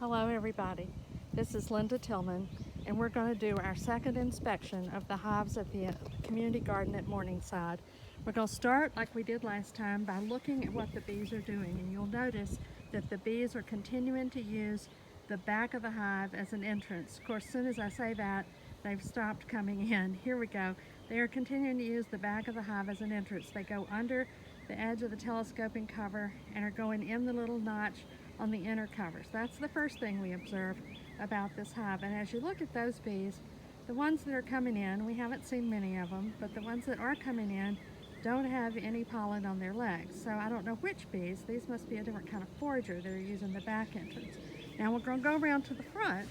Hello everybody, this is Linda Tillman and we're going to do our second inspection of the hives at the community garden at Morningside. We're going to start like we did last time by looking at what the bees are doing, and you'll notice that the bees are continuing to use the back of the hive as an entrance. Of course, as soon as I say that, they've stopped coming in. Here we go. They are continuing to use the back of the hive as an entrance. They go under the edge of the telescoping cover and are going in the little notch on the inner covers. That's the first thing we observe about this hive. And as you look at those bees, the ones that are coming in, we haven't seen many of them, but the ones that are coming in don't have any pollen on their legs. So I don't know which bees. These must be a different kind of forager that are using the back entrance. Now we're going to go around to the front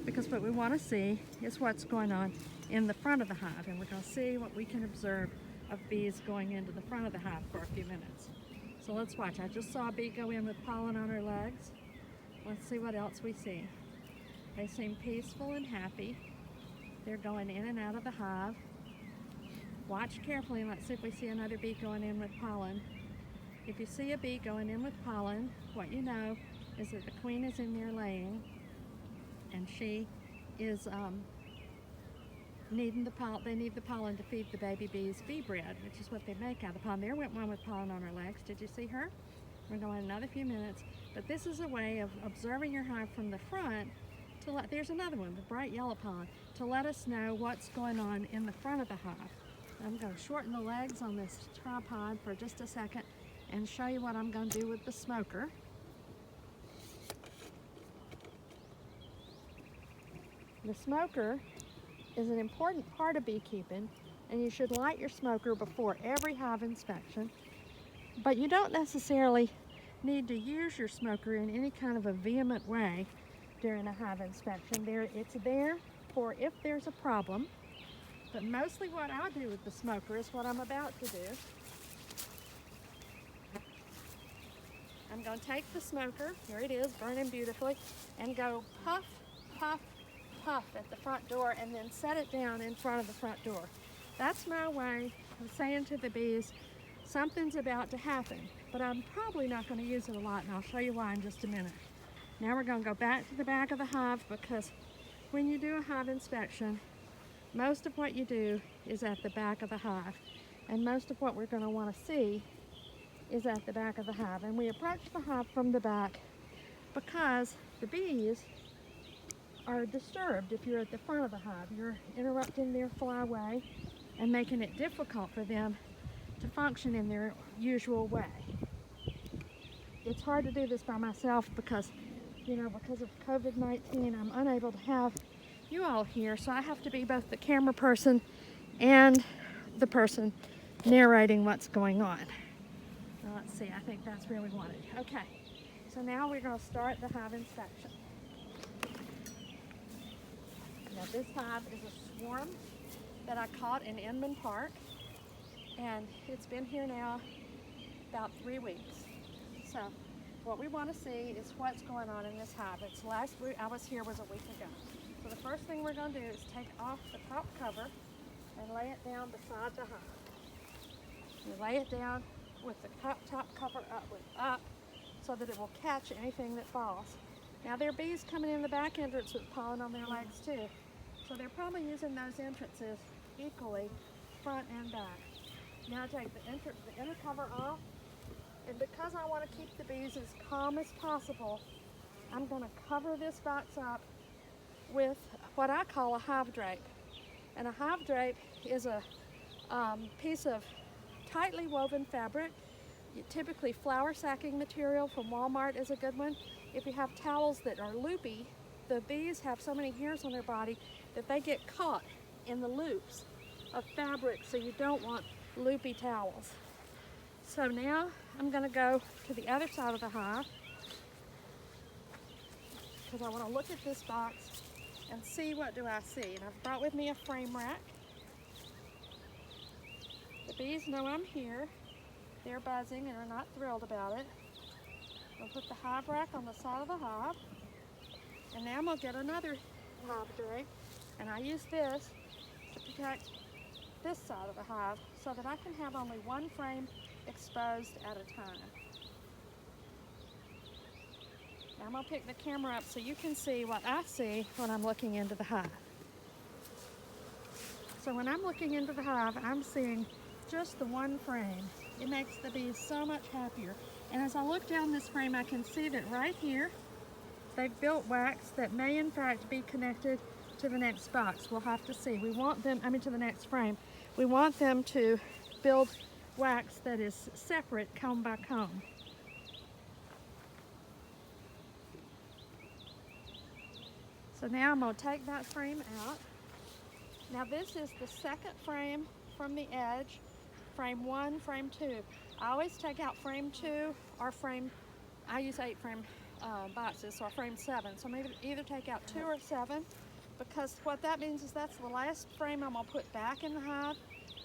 because what we want to see is what's going on in the front of the hive, and we're going to see what we can observe of bees going into the front of the hive for a few minutes. So let's watch. I just saw a bee go in with pollen on her legs. Let's see what else we see. They seem peaceful and happy. They're going in and out of the hive. Watch carefully and let's see if we see another bee going in with pollen. If you see a bee going in with pollen, what you know is that the queen is in there laying, and she is needing the pollen. They need the pollen to feed the baby bees bee bread, which is what they make out of the pollen. There went one with pollen on her legs. Did you see her? We're going another few minutes, but this is a way of observing your hive from the front to let, there's another one, the bright yellow pollen, to let us know what's going on in the front of the hive. I'm going to shorten the legs on this tripod for just a second and show you what I'm going to do with the smoker. The smoker is an important part of beekeeping, and you should light your smoker before every hive inspection, but you don't necessarily need to use your smoker in any kind of a vehement way during a hive inspection. It's there for if there's a problem, but mostly what I do with the smoker is what I'm about to do. I'm going to take the smoker, here it is, burning beautifully, and go puff, puff, puff at the front door and then set it down in front of the front door. That's my way of saying to the bees, something's about to happen, but I'm probably not going to use it a lot, and I'll show you why in just a minute. Now we're going to go back to the back of the hive, because when you do a hive inspection, most of what you do is at the back of the hive, and most of what we're going to want to see is at the back of the hive. And we approach the hive from the back because the bees are disturbed if you're at the front of the hive. You're interrupting their flyway and making it difficult for them to function in their usual way. It's hard to do this by myself because, because of COVID-19, I'm unable to have you all here, so I have to be both the camera person and the person narrating what's going on. Now let's see, I think that's where we want it. Okay, so now we're going to start the hive inspection. Now this hive is a swarm that I caught in Inman Park, and it's been here now about 3 weeks. So what we want to see is what's going on in this hive. It's last week I was here was a week ago. So the first thing we're going to do is take off the top cover and lay it down beside the hive. You lay it down with the top cover up so that it will catch anything that falls. Now there are bees coming in the back entrance with pollen on their legs too. So they're probably using those entrances equally, front and back. Now take the inner cover off, and because I want to keep the bees as calm as possible, I'm going to cover this box up with what I call a hive drape. And a hive drape is a piece of tightly woven fabric. Typically flour sacking material from Walmart is a good one. If you have towels that are loopy, the bees have so many hairs on their body that they get caught in the loops of fabric, so you don't want loopy towels. So now I'm going to go to the other side of the hive because I want to look at this box and see what do I see. And I've brought with me a frame rack. The bees know I'm here. They're buzzing and are not thrilled about it. I'll put the hive rack on the side of the hive, and now I'm going to get another hive drape, and I use this to protect this side of the hive so that I can have only one frame exposed at a time. Now I'm going to pick the camera up so you can see what I see when I'm looking into the hive. So when I'm looking into the hive, I'm seeing just the one frame. It makes the bees so much happier. And as I look down this frame, I can see that right here, they've built wax that may in fact be connected to the next box. We'll have to see. We want them, to the next frame. We want them to build wax that is separate comb by comb. So now I'm going to take that frame out. Now this is the second frame from the edge, frame 1, frame 2. I always take out frame 2 or frame, I use 8 frame boxes, or frame 7. So maybe either take out 2 or 7, because what that means is that's the last frame I'm going to put back in the hive.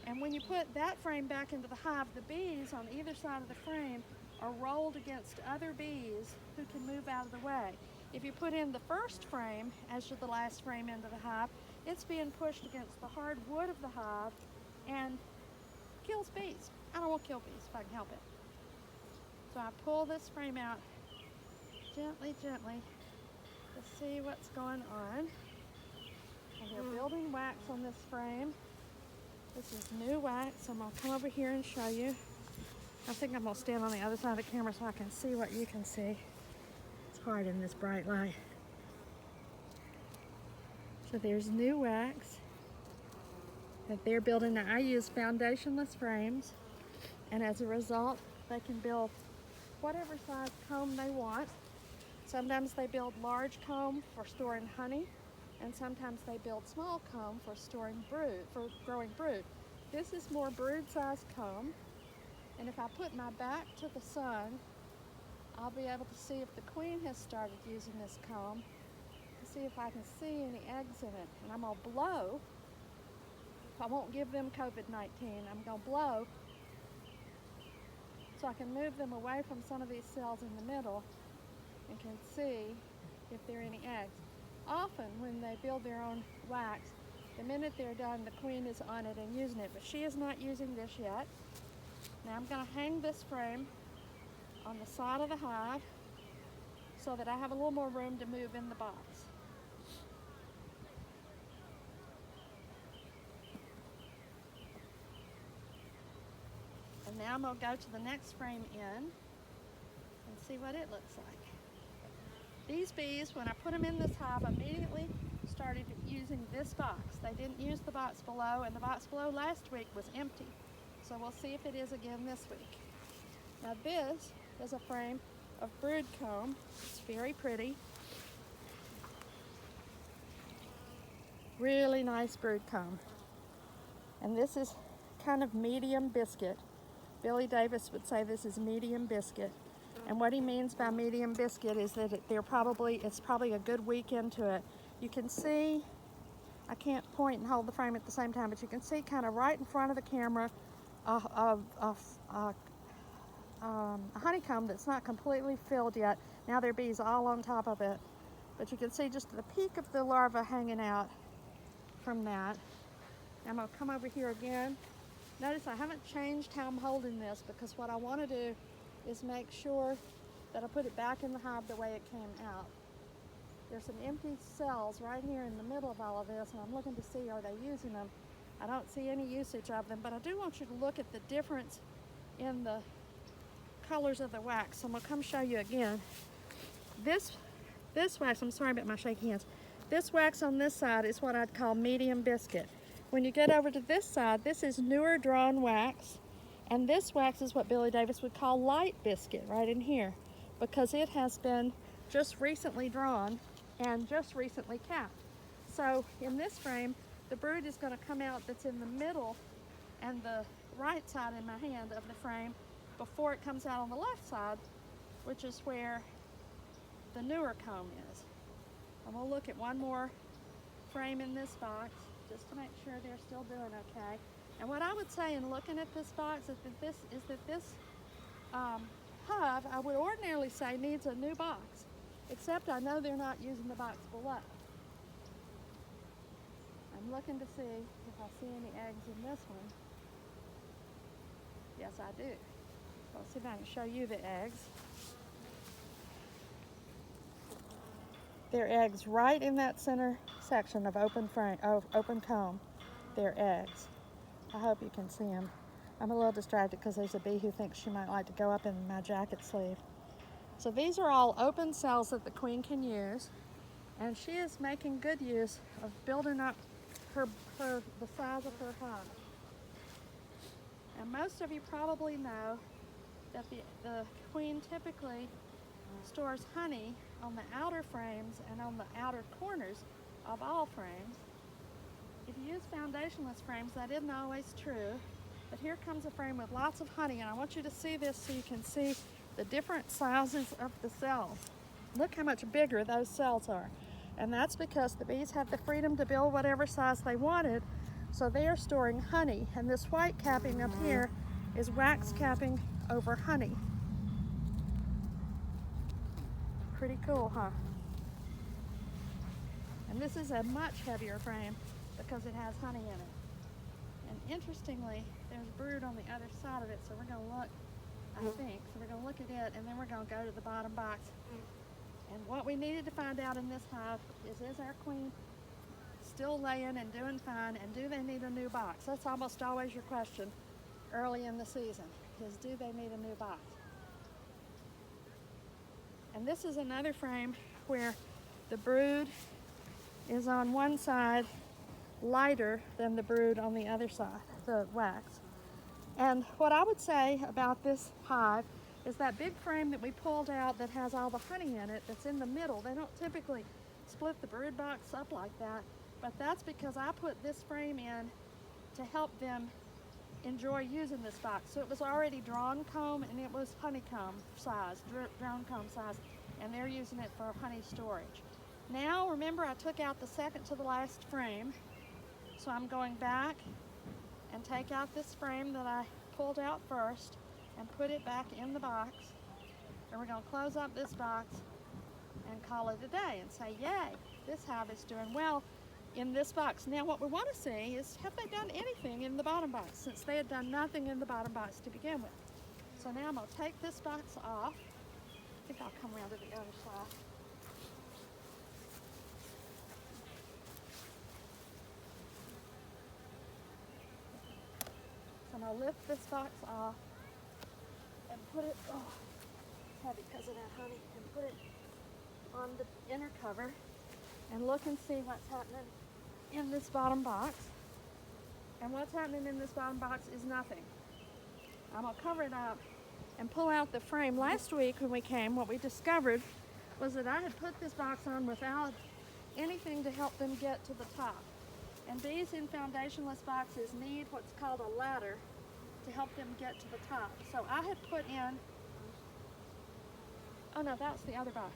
And when you put that frame back into the hive, the bees on either side of the frame are rolled against other bees who can move out of the way. If you put in the first frame as the last frame into the hive, it's being pushed against the hard wood of the hive and kills bees. I don't want to kill bees if I can help it. So I pull this frame out gently, gently to see what's going on. And they're building wax on this frame. This is new wax. I'm going to come over here and show you. I think I'm going to stand on the other side of the camera so I can see what you can see. It's hard in this bright light. So there's new wax that they're building. Now I use foundationless frames, and as a result, they can build whatever size comb they want. Sometimes they build large comb for storing honey, and sometimes they build small comb for storing brood, for growing brood. This is more brood-sized comb, and if I put my back to the sun, I'll be able to see if the queen has started using this comb, to see if I can see any eggs in it. And I'm going to blow. I won't give them COVID-19. I'm going to blow so I can move them away from some of these cells in the middle and can see if there are any eggs. Often when they build their own wax, the minute they're done, the queen is on it and using it, but she is not using this yet. Now I'm going to hang this frame on the side of the hive so that I have a little more room to move in the box. And now I'm going to go to the next frame in and see what it looks like. These bees, when I put them in this hive, immediately started using this box. They didn't use the box below, and the box below last week was empty. So we'll see if it is again this week. Now this is a frame of brood comb. It's very pretty. Really nice brood comb. And this is kind of medium biscuit. Billy Davis would say this is medium biscuit. And what he means by medium biscuit is that it's probably a good week into it. You can see, I can't point and hold the frame at the same time, but you can see kind of right in front of the camera a honeycomb that's not completely filled yet. Now there are bees all on top of it. But you can see just the peak of the larva hanging out from that. I'm going to come over here again. Notice I haven't changed how I'm holding this, because what I want to do is make sure that I put it back in the hive the way it came out. There's some empty cells right here in the middle of all of this, and I'm looking to see, are they using them? I don't see any usage of them, but I do want you to look at the difference in the colors of the wax. So I'm going to come show you again. This wax, I'm sorry about my shaky hands. This wax on this side is what I'd call medium biscuit. When you get over to this side, this is newer drawn wax. And this wax is what Billy Davis would call light biscuit right in here, because it has been just recently drawn and just recently capped. So in this frame, the brood is going to come out that's in the middle and the right side in my hand of the frame before it comes out on the left side, which is where the newer comb is. I'm going to look at one more frame in this box just to make sure they're still doing okay. And what I would say in looking at this box is that this hive, I would ordinarily say, needs a new box, except I know they're not using the box below. I'm looking to see if I see any eggs in this one. Yes, I do. I'll see if I can show you the eggs. their eggs right in that center section of open frame, of open comb. Their eggs. I hope you can see them. I'm a little distracted because there's a bee who thinks she might like to go up in my jacket sleeve. So these are all open cells that the queen can use, and she is making good use of building up the size of her hive. And most of you probably know that the queen typically stores honey on the outer frames and on the outer corners of all frames. If you use foundationless frames, that isn't always true, but here comes a frame with lots of honey, and I want you to see this so you can see the different sizes of the cells. Look how much bigger those cells are. And that's because the bees had the freedom to build whatever size they wanted, so they are storing honey. And this white capping up here is wax capping over honey. Pretty cool, huh? And this is a much heavier frame because it has honey in it. And interestingly, there's brood on the other side of it, so we're going to look, I think, so we're going to look at it, and then we're going to go to the bottom box. And what we needed to find out in this hive is our queen still laying and doing fine, and do they need a new box? That's almost always your question early in the season, is do they need a new box? And this is another frame where the brood is on one side lighter than the brood on the other side, the wax. And what I would say about this hive is that big frame that we pulled out that has all the honey in it that's in the middle. They don't typically split the brood box up like that, but that's because I put this frame in to help them enjoy using this box. So it was already drawn comb, and it was honeycomb size, drawn comb size, and they're using it for honey storage. Now remember, I took out the second to the last frame, so I'm going back and take out this frame that I pulled out first and put it back in the box, and we're going to close up this box and call it a day and say, yay, this hive is doing well in this box. Now what we want to see is, have they done anything in the bottom box, since they had done nothing in the bottom box to begin with. So now I'm going to take this box off. I think I'll come around to the other side. So I'm going to lift this box off and put it, oh, it's heavy because of that honey, and put it on the inner cover and look and see what's happening in this bottom box. And what's happening in this bottom box is nothing. I'm going to cover it up and pull out the frame. Last week when we came, what we discovered was that I had put this box on without anything to help them get to the top. And bees in foundationless boxes need what's called a ladder to help them get to the top. So I had put in, oh no, that's the other box.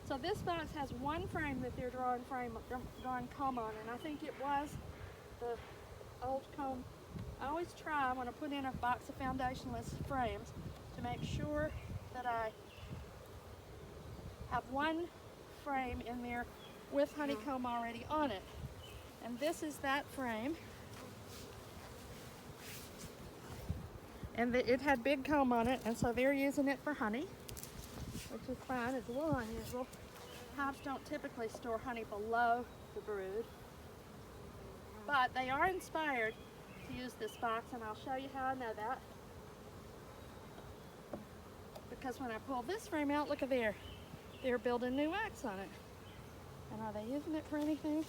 So this box has one frame that they're drawing comb on, and I think it was the old comb. I always try when I put in a box of foundationless frames to make sure that I have one frame in there with honeycomb already on it. And this is that frame. And it had big comb on it, and so they're using it for honey, which is fine. It's a little unusual. Hives don't typically store honey below the brood, but they are inspired to use this box, and I'll show you how I know that. Because when I pull this frame out, look at there. They're building new wax on it. And are they using it for anything?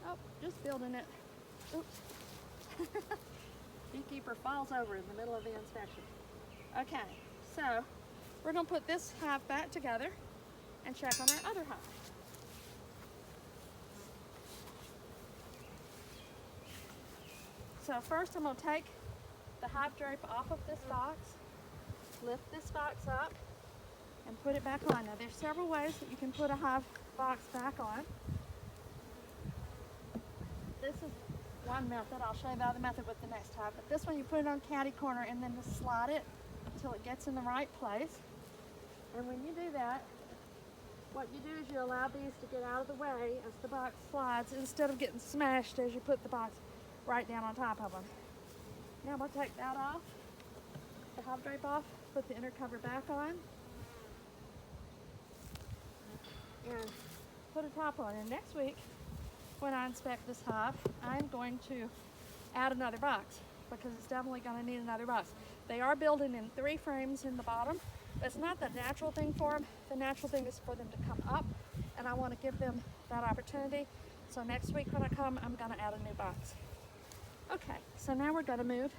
Oh, just building it. Oops. Beekeeper falls over in the middle of the inspection. Okay, so we're going to put this hive back together and check on our other hive. So first I'm going to take the hive drape off of this box, lift this box up, and put it back on. Now there's several ways that you can put a hive box back on. This is one method. I'll show you the other method with the next hive. But this one, you put it on catty corner and then just slide it until it gets in the right place. And when you do that, what you do is you allow these to get out of the way as the box slides, instead of getting smashed as you put the box right down on top of them. Now I'm going to take that off, the hive drape off, put the inner cover back on. and put a top on. And next week, when I inspect this hive, I'm going to add another box because it's definitely going to need another box. They are building in 3 frames in the bottom, but it's not the natural thing for them. The natural thing is for them to come up, and I want to give them that opportunity. So next week when I come, I'm going to add a new box. Okay, so now we're going to move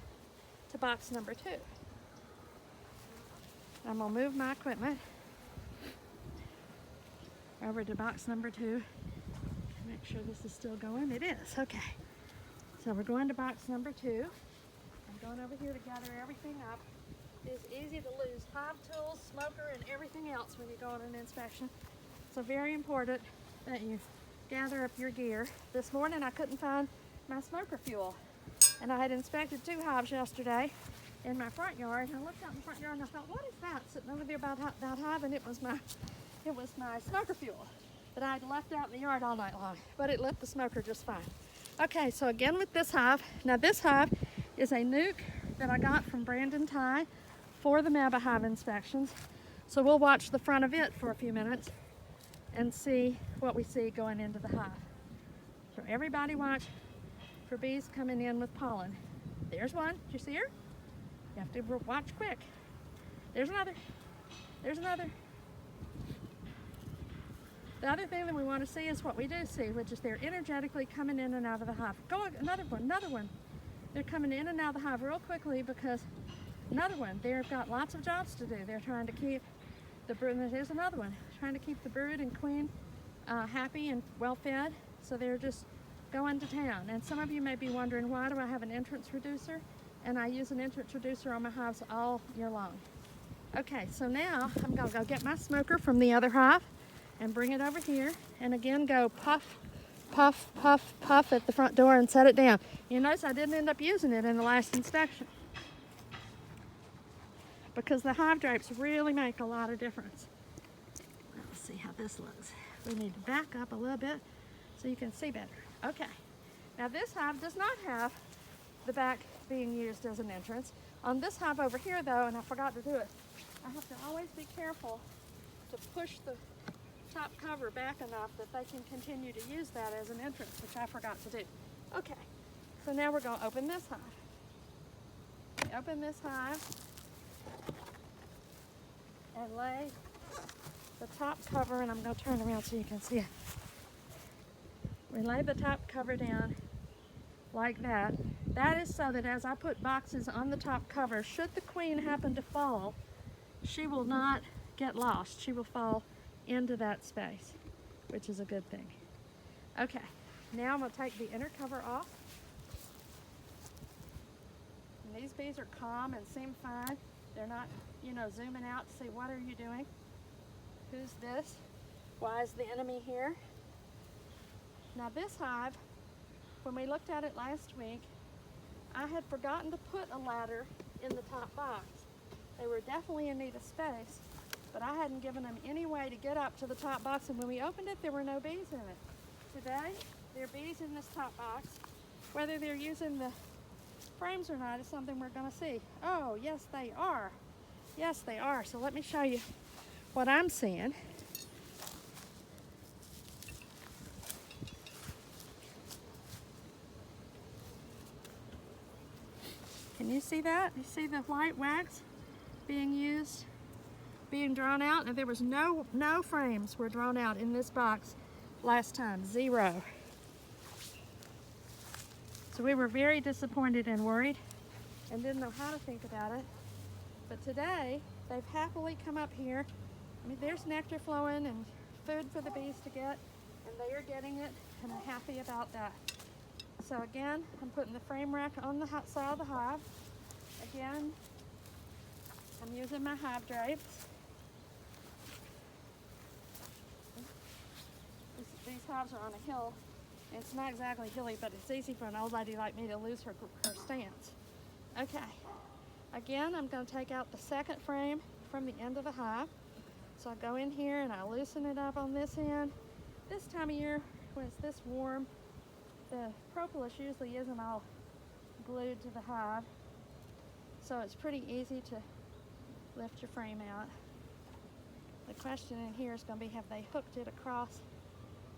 to box number 2. I'm going to move my equipment over to box number 2. Make sure this is still going. It is. Okay. So we're going to box number 2. I'm going over here to gather everything up. It's easy to lose hive tools, smoker, and everything else when you go on an inspection. So very important that you gather up your gear. This morning I couldn't find my smoker fuel. And I had inspected 2 hives yesterday in my front yard. And I looked out in the front yard and I thought, what is that sitting over there by that hive? And it was my smoker fuel that I had left out in the yard all night long. But it lit the smoker just fine. Okay, so again with this hive. Now this hive is a nuke that I got from Brandon Ty for the MABA hive inspections. So we'll watch the front of it for a few minutes and see what we see going into the hive. So everybody watch for bees coming in with pollen. There's one. Did you see her? You have to watch quick. There's another. There's another. The other thing that we want to see is what we do see, which is they're energetically coming in and out of the hive. Go, another one, another one. They're coming in and out of the hive real quickly because another one, they've got lots of jobs to do. They're trying to keep the brood, here's another one, trying to keep the brood and queen happy and well fed. So they're just going to town. And some of you may be wondering, why do I have an entrance reducer? And I use an entrance reducer on my hives all year long. Okay, so now I'm gonna go get my smoker from the other hive and bring it over here, and again go puff, puff, puff, puff at the front door and set it down. You notice I didn't end up using it in the last inspection because the hive drapes really make a lot of difference. Let's see how this looks. We need to back up a little bit so you can see better. Okay, now this hive does not have the back being used as an entrance. On this hive over here though, and I forgot to do it, I have to always be careful to push the top cover back enough that they can continue to use that as an entrance, which I forgot to do. Okay, so now we're going to open this hive. We open this hive and lay the top cover, and I'm going to turn around so you can see it. We lay the top cover down like that. That is so that as I put boxes on the top cover, should the queen happen to fall, she will not get lost. She will fall into that space, which is a good thing. Okay, now I'm going to take the inner cover off. And these bees are calm and seem fine. They're not, zooming out to see what are you doing? Who's this? Why is the enemy here? Now this hive, when we looked at it last week, I had forgotten to put a ladder in the top box. They were definitely in need of space, but I hadn't given them any way to get up to the top box, and when we opened it, there were no bees in it. Today, there are bees in this top box. Whether they're using the frames or not is something we're going to see. Oh, yes, they are. Yes, they are. So let me show you what I'm seeing. Can you see that? You see the white wax being used, being drawn out? And there was no frames were drawn out in this box last time, 0. So we were very disappointed and worried and didn't know how to think about it. But today, they've happily come up here. I mean, there's nectar flowing and food for the bees to get, and they are getting it, and I'm happy about that. So again, I'm putting the frame rack on the side of the hive. Again, I'm using my hive drapes. These hives are on a hill. It's not exactly hilly, but it's easy for an old lady like me to lose her stance. Okay, again, I'm going to take out the second frame from the end of the hive. So I go in here and I loosen it up on this end. This time of year, when it's this warm, the propolis usually isn't all glued to the hive, so it's pretty easy to lift your frame out. The question in here is going to be, have they hooked it across?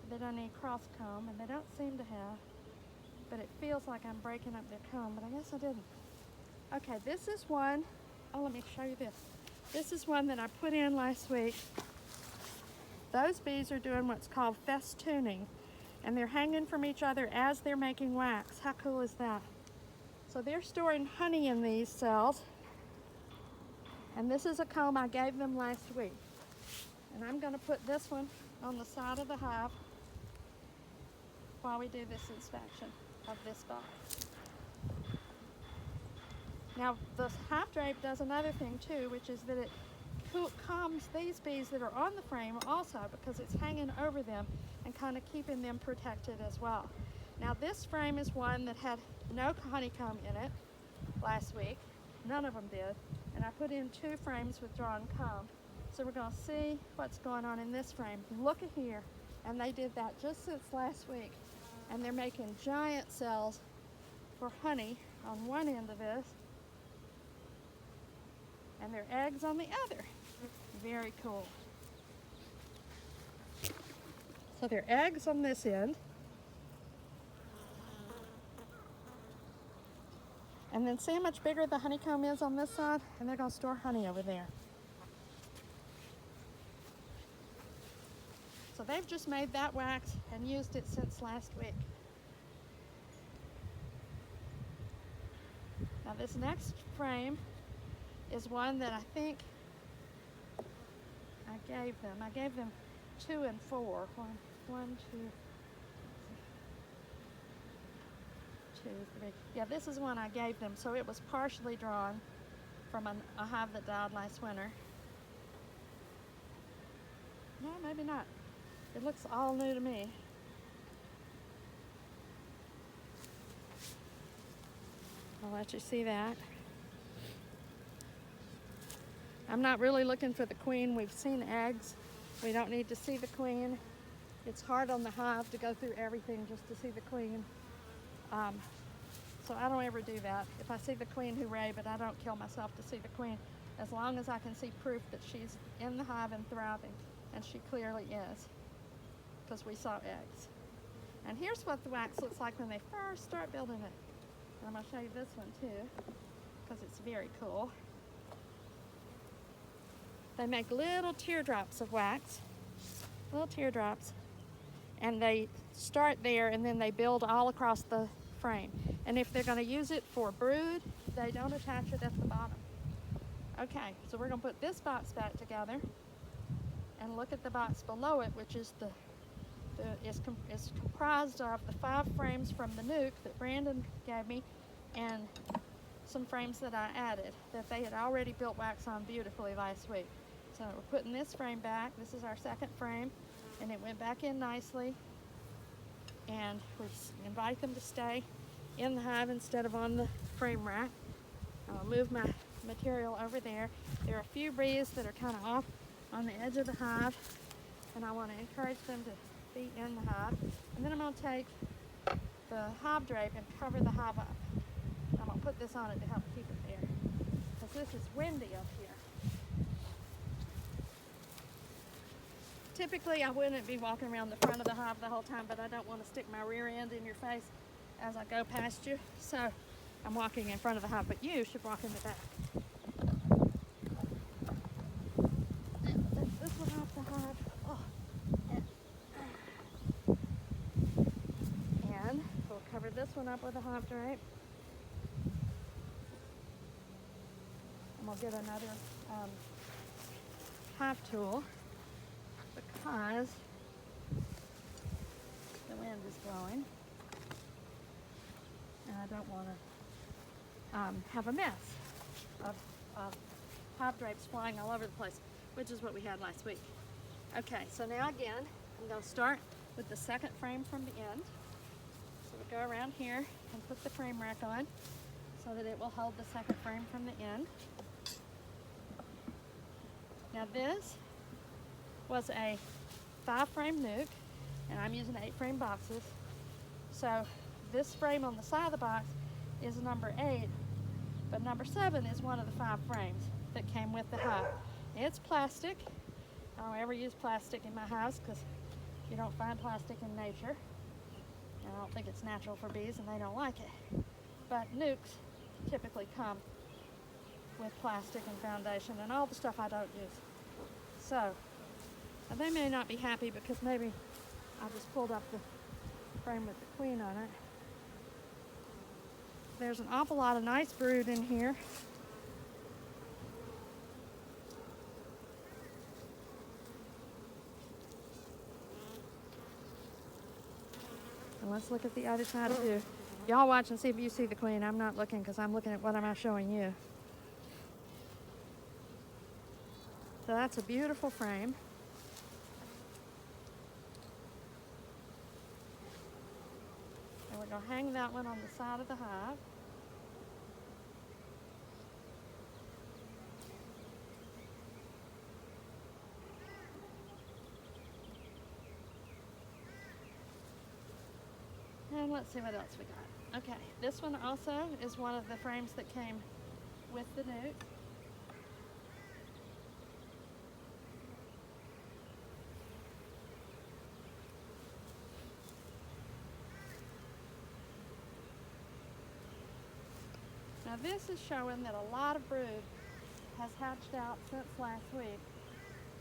They don't need cross comb, and they don't seem to have, but it feels like I'm breaking up their comb, but I guess I didn't. Okay, this is one. Oh, let me show you this. This is one that I put in last week. Those bees are doing what's called festooning, and they're hanging from each other as they're making wax. How cool is that? So they're storing honey in these cells, and this is a comb I gave them last week. And I'm going to put this one on the side of the hive while we do this inspection of this box. Now, the hive drape does another thing too, which is that it calms these bees that are on the frame also, because it's hanging over them and kind of keeping them protected as well. Now, this frame is one that had no honeycomb in it last week. None of them did. And I put in 2 frames with drawn comb. So we're going to see what's going on in this frame. Look at here. And they did that just since last week. And they're making giant cells for honey on one end of this, and their eggs on the other. Very cool. So their eggs on this end, and then see how much bigger the honeycomb is on this side, and they're going to store honey over there. So they've just made that wax and used it since last week. Now this next frame is one that I think I gave them. I gave them 2 and 4. One, two, 2, 3. Yeah, this is one I gave them. So it was partially drawn from a hive that died last winter. No, maybe not. It looks all new to me. I'll let you see that. I'm not really looking for the queen. We've seen eggs. We don't need to see the queen. It's hard on the hive to go through everything just to see the queen. So I don't ever do that. If I see the queen, hooray, but I don't kill myself to see the queen, as long as I can see proof that she's in the hive and thriving, and she clearly is, because we saw eggs. And here's what the wax looks like when they first start building it. And I'm going to show you this one too, because it's very cool. They make little teardrops of wax, little teardrops, and they start there and then they build all across the frame. And if they're going to use it for brood, they don't attach it at the bottom. Okay, so we're going to put this box back together and look at the box below it, which is is comprised of the 5 frames from the nuke that Brandon gave me and some frames that I added that they had already built wax on beautifully last week. So we're putting this frame back. This is our second frame, and it went back in nicely. And we invite them to stay in the hive instead of on the frame rack. I'll move my material over there. There are a few bees that are kind of off on the edge of the hive, and I want to encourage them to be in the hive. And then I'm going to take the hive drape and cover the hive up. I'm going to put this on it to help keep it there, because this is windy up here. Typically, I wouldn't be walking around the front of the hive the whole time, but I don't want to stick my rear end in your face as I go past you. So I'm walking in front of the hive, but you should walk in the back. This one off the hive. Oh. And we'll cover this one up with a hive drape. And we'll get another hive tool, because the wind is blowing and I don't want to have a mess of hive drapes flying all over the place, which is what we had last week. Okay, so now again, I'm going to start with the second frame from the end. So we go around here and put the frame rack on so that it will hold the second frame from the end. Now this was a 5-frame nuke, and I'm using 8-frame boxes. So this frame on the side of the box is number 8, but number 7 is one of the 5 frames that came with the hive. It's plastic, I don't ever use plastic in my house because you don't find plastic in nature. And I don't think it's natural for bees and they don't like it. But nukes typically come with plastic and foundation and all the stuff I don't use. So, and they may not be happy because maybe I just pulled up the frame with the queen on it. There's an awful lot of nice brood in here. And let's look at the other side too. Y'all watch and see if you see the queen. I'm not looking because I'm looking at what am I showing you. So that's a beautiful frame. And we're going to hang that one on the side of the hive. And let's see what else we got. Okay, this one also is one of the frames that came with the nuke. Now this is showing that a lot of brood has hatched out since last week.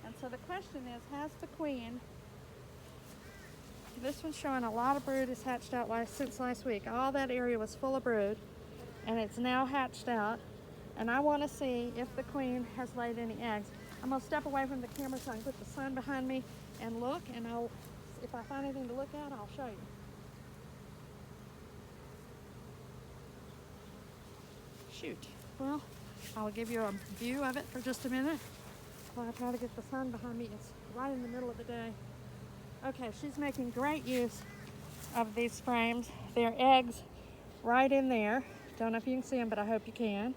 And so the question is, has the queen, this one's showing a lot of brood has hatched out since last week. All that area was full of brood and it's now hatched out. And I want to see if the queen has laid any eggs. I'm going to step away from the camera so I can put the sun behind me and look, and if I find anything to look at, I'll show you. Shoot. Well, I'll give you a view of it for just a minute while I try to get the sun behind me. It's right in the middle of the day. Okay, she's making great use of these frames. There are eggs right in there. Don't know if you can see them, but I hope you can.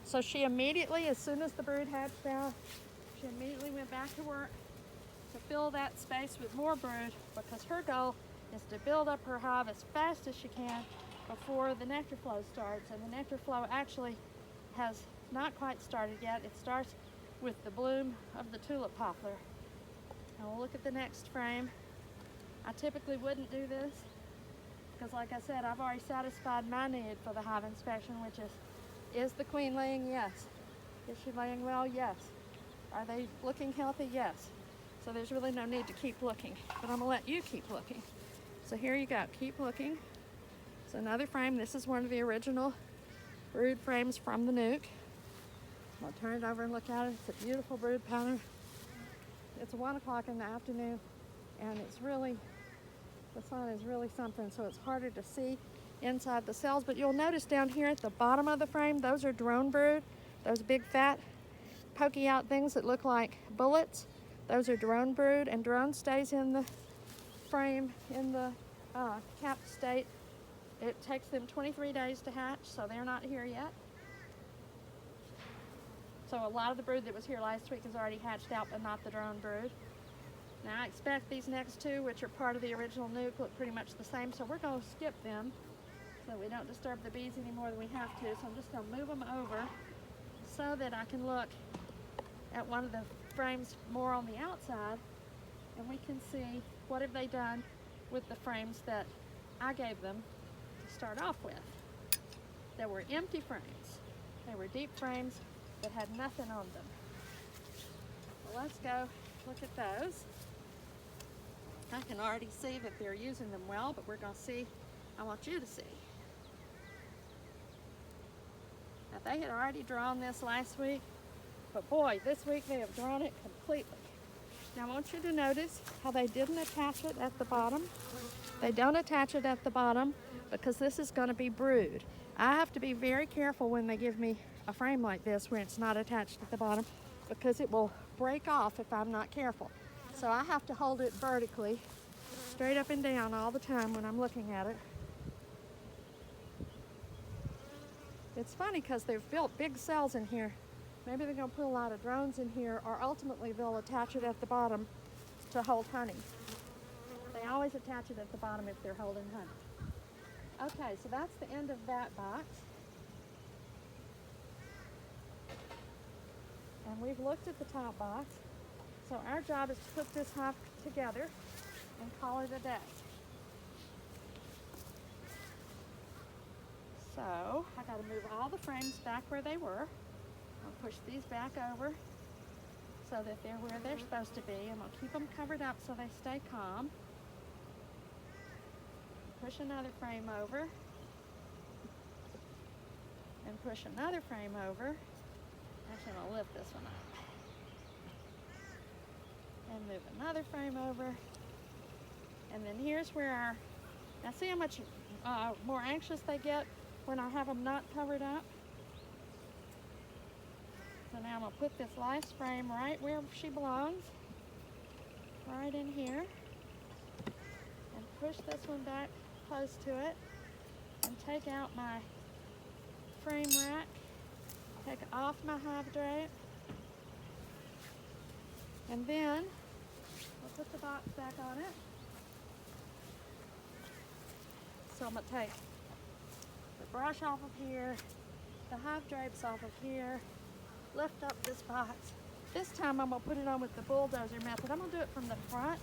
So she immediately, as soon as the brood hatched out, she immediately went back to work to fill that space with more brood, because her goal is to build up her hive as fast as she can before the nectar flow starts. And the nectar flow actually has not quite started yet. It starts with the bloom of the tulip poplar. Now we'll look at the next frame. I typically wouldn't do this because, like I said, I've already satisfied my need for the hive inspection, which is the queen laying? Yes. Is she laying well? Yes. Are they looking healthy? Yes. So there's really no need to keep looking, but I'm gonna let you keep looking. So here you go, keep looking. So another frame. This is one of the original brood frames from the nuke. I'm gonna turn it over and look at it. It's a beautiful brood pattern. It's 1 o'clock in the afternoon, and it's really, the sun is really something, so it's harder to see inside the cells. But you'll notice down here at the bottom of the frame, those are drone brood. Those big fat pokey out things that look like bullets, those are drone brood, and drone stays in the frame in the capped state. It takes them 23 days to hatch, so they're not here yet. So a lot of the brood that was here last week is already hatched out, but not the drone brood. Now I expect these next two, which are part of the original nuke, look pretty much the same, so we're going to skip them so we don't disturb the bees any more than we have to. So I'm just going to move them over so that I can look at one of the frames more on the outside, and we can see what have they done with the frames that I gave them to start off with. They were empty frames. They were deep frames that had nothing on them. Well, let's go look at those. I can already see that they're using them well, but we're going to see, I want you to see. Now, they had already drawn this last week, but boy, this week they have drawn it completely. Now, I want you to notice how they didn't attach it at the bottom. They don't attach it at the bottom because this is going to be brood. I have to be very careful when they give me a frame like this where it's not attached at the bottom, because it will break off if I'm not careful. So I have to hold it vertically, straight up and down all the time when I'm looking at it. It's funny because they've built big cells in here. Maybe they're going to put a lot of drones in here, or ultimately they'll attach it at the bottom to hold honey. They always attach it at the bottom if they're holding honey. Okay, so that's the end of that box. And we've looked at the top box. So our job is to put this hive together and call it a day. So I got to move all the frames back where they were. I'll push these back over so that they're where they're supposed to be, and I'll keep them covered up so they stay calm. Push another frame over, and push another frame over. Actually, I'm gonna lift this one up. And move another frame over. And then here's where our, now see how much more anxious they get when I have them not covered up? So now I'm gonna put this last frame right where she belongs, right in here, and push this one back close to it, and take out my frame rack, take off my hive drape, and then I'll put the box back on it. So I'm gonna take the brush off of here, the hive drapes off of here, lift up this box. This time I'm gonna put it on with the bulldozer method. I'm gonna do it from the front,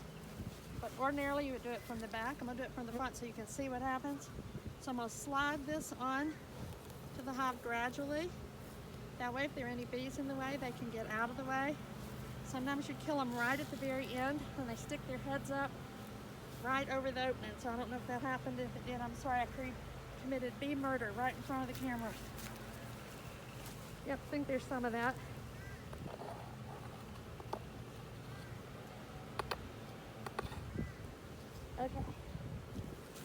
but ordinarily you would do it from the back. I'm gonna do it from the front so you can see what happens. So I'm gonna slide this on to the hive gradually. That way if there are any bees in the way, they can get out of the way. Sometimes you kill them right at the very end when they stick their heads up right over the opening. So I don't know if that happened. If it did, I'm sorry, I committed bee murder right in front of the camera. Yep, I think there's some of that. Okay,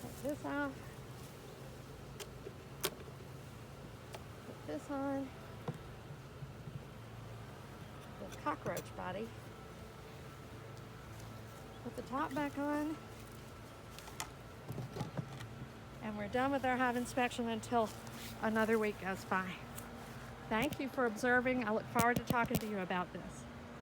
take this off. Put this on. The cockroach body. Put the top back on. And we're done with our hive inspection until another week goes by. Thank you for observing. I look forward to talking to you about this.